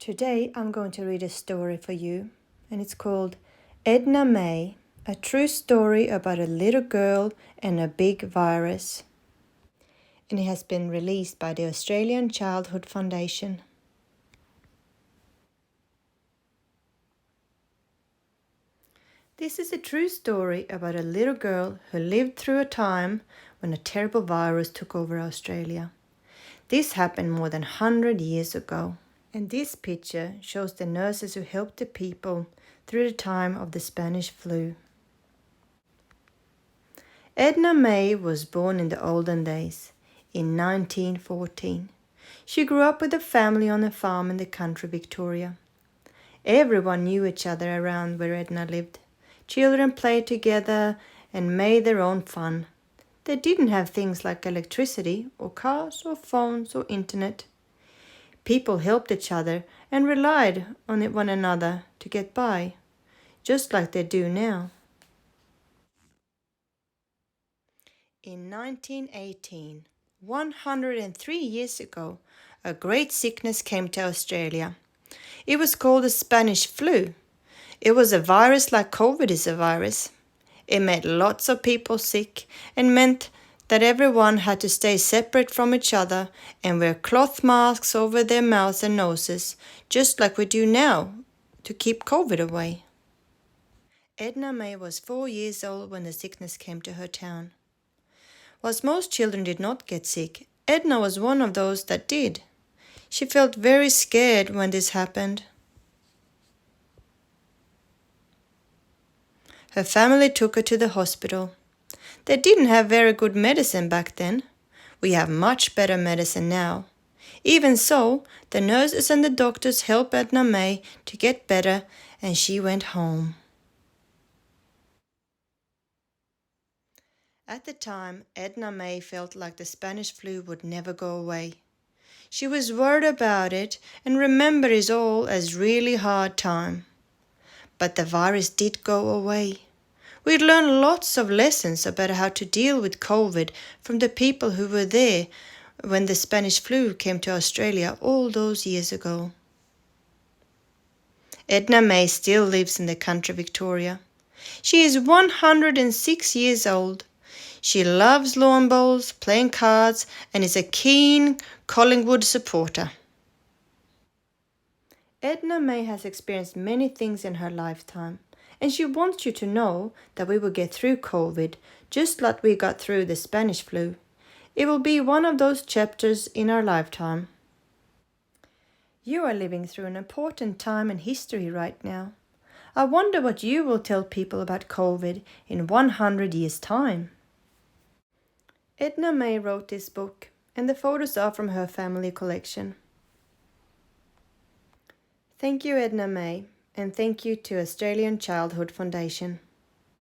Today I'm going to read a story for you, and it's called Edna-May, a true story about a little girl and a big virus. And it has been released by the Australian Childhood Foundation. This is a true story about a little girl who lived through a time when a terrible virus took over Australia. This happened more than 100 years ago. And this picture shows the nurses who helped the people through the time of the Spanish flu. Edna-May was born in the olden days, in 1914. She grew up with a family on a farm in the country Victoria. Everyone knew each other around where Edna lived. Children played together and made their own fun. They didn't have things like electricity or cars or phones or internet. People helped each other and relied on one another to get by, just like they do now. In 1918, 103 years ago, a great sickness came to Australia. It was called the Spanish flu. It was a virus like COVID is a virus. It made lots of people sick and meant that everyone had to stay separate from each other and wear cloth masks over their mouths and noses, just like we do now, to keep COVID away. Edna-May was 4 years old when the sickness came to her town. Whilst most children did not get sick, Edna was one of those that did. She felt very scared when this happened. Her family took her to the hospital. They didn't have very good medicine back then. We have much better medicine now. Even so, the nurses and the doctors helped Edna-May to get better, and she went home. At the time, Edna-May felt like the Spanish flu would never go away. She was worried about it and remembered it all as really hard time. But the virus did go away. We'd learned lots of lessons about how to deal with COVID from the people who were there when the Spanish flu came to Australia all those years ago. Edna-May still lives in the country Victoria. She is 106 years old. She loves lawn bowls, playing cards, and is a keen Collingwood supporter. Edna-May has experienced many things in her lifetime, and she wants you to know that we will get through COVID just like we got through the Spanish flu. It will be one of those chapters in our lifetime. You are living through an important time in history right now. I wonder what you will tell people about COVID in 100 years' time. Edna-May wrote this book, and the photos are from her family collection. Thank you, Edna-May, and thank you to Australian Childhood Foundation.